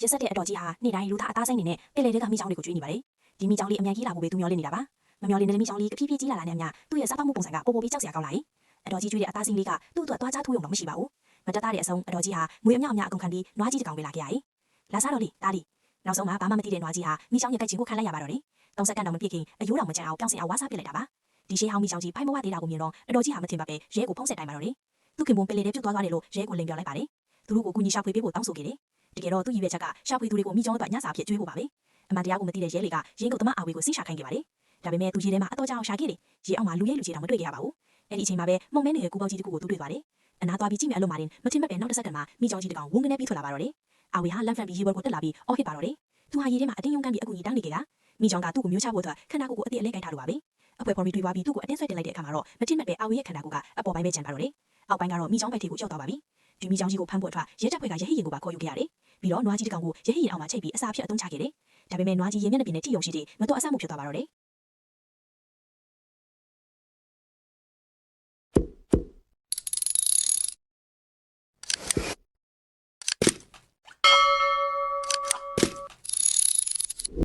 ရက်ဆက်တဲ့အတော်ကြီးဟာနေ့တိုင်းလူသားအသားဆိုင်နေနဲ့ပင်လယ်တွေကမိချောင်းတွေကိုကျွေးနေပါတယ်ဒီမိချောင်းလေးအမြန်ကြီးလာဖို့ပဲသူမျှော်လင့်နေတာပါမမျှော်လင့်တဲ့မိချောင်းလေးကဖြည်းဖြည်းကြီးလာတာနဲ့အမျှသူ့ရဲ့စားပေါက်မှုပုံစံကပိုပြီးကြောက်စရာကောင်းလာ၏အတော်ကြီးကျွေးတဲ့အသားစိမ်းလေးကသူ့အတွက်သွားချထိုးရုံတော့မရှိပါဘူးမတက်တာတဲ့အဆုံးအတော်ကြီးဟာငွေအမြောက်အများအကုန်ခံပြီးနွားကြီးတစ်ကောင်ပဲလာခဲ့ရ၏လာစားတော့လေတားလီနောက်ဆုံးမှာဘာမှမသိတဲ့နွားကြီးဟာမိချောင်းရဲ့ကြိုက်ချင်းကိုခံလိုက်ရပါတော့တယ်၃စက္ကန့်တော့မပြည့်ခင်အယိုးတော်မကျန်အောင်ပြောင်းစင်အောင်ဝါးစားပစ်လိုက်တာပါဒီရှေးဟောင်းမိချောင်းကြီးဖိုင်မဝသေးတာကိုမြင်တော့အတော်ကြီးဟာမထင်ပါပဲရဲကိုဖုံးဆက်တိုင်ပါတော့တယ်သူခင်ပွန်ပင်လေတဲ့ပြုတ်သွားတယ်လို့ရဲကိုလိန်ပြောလိုက်ပါတယ်သူတို့ကိုကူညီရှာဖွေပေးဖို့တောင်းဆိုခဲ့တယ်တကယ်တော့သူ့ရည်ရွယ်ချက်ကရှာဖွေသူတွေကိုမိချောင်းအတွက်ညစာအဖြစ်ကျွေးဖို့ပါပဲအမှန်တရားကိုမသိတဲ့ရဲတွေကရင်းကုတ်သမားအာဝေကိုစိရှာခိုင်းခဲ့ပါတယ်ဒါပေမဲ့သူရေထဲမှာအတော်ကြောင်ရှာခဲ့တယ်ရေအောက်မှာလူရဲလူကြီးတောင်မတွေ့ခဲ့ရပါဘူးအဲ့ဒီအချိန်မှာပဲမုံမဲနေတဲ့ကူပေါက်ကြီးတစ်ခုကိုသူတွေ့သွားတယ်အနာသွားပြီးကြည့်မြအလုံးမာတင်မထင်မဲ့ပဲနောက်တစ်စက္ကန့်မှာမိချောင်းကြီးတစ်ကောင်ဝုန်းကနေပြီးထွက်လာပါတော့တယ်အာဝေဟာလမ်းဖက်ပြီးရေဘွယ်ကိုတက်လာပြီးအော်ဟစ်ပါတော့တယ်သူဟာရေထဲမှာအတင်းယုံကန်ပြီးအကူကြီးတောင်းနေကြတာမိချောင်းကသူ့ကိုမျိုးချဖို့အတွက်ခန္ဓာကိုယ်ကိုအတိအလဲကိုက်ထားလို့ပါပဲအဖွဲဖော်ပြီးတွေ့သွားပြီးသူ့ကိုအတင်းဆွဲတင်လိုက်တဲ့အခါမှာတော့မထင်မဲ့ပဲအာဝေရဲ့ခန္ဓာကိုယ်ကအပေါ်ပိုင်းပဲကျန်ပါတော့တယ်အောက်ပိုင်းကတော့မိချောင်းဘက်ထိကိုရောက်သွားပါပြီဒီမိချောင်းကြီးကိုဖမ်းဖို့အတွက်ရဲတပ်ဖွဲ့ကရဟိရင်ကိုပါခေါ်ယူခဲ့ရတယ်ပြီးတော့နွားကြီးတစ်ကောင်ကိုရဟိရင်အောင်မှာချိတ်ပြီးအစာဖြစ်အသုံးချခဲ့တယ်ဒါပေမဲ့နွားကြီးရေမျက်နှာပြင်နဲ့ထိယုံရှိတဲ့မတော်အဆမှုဖြစ်သွားပါတော့တယ်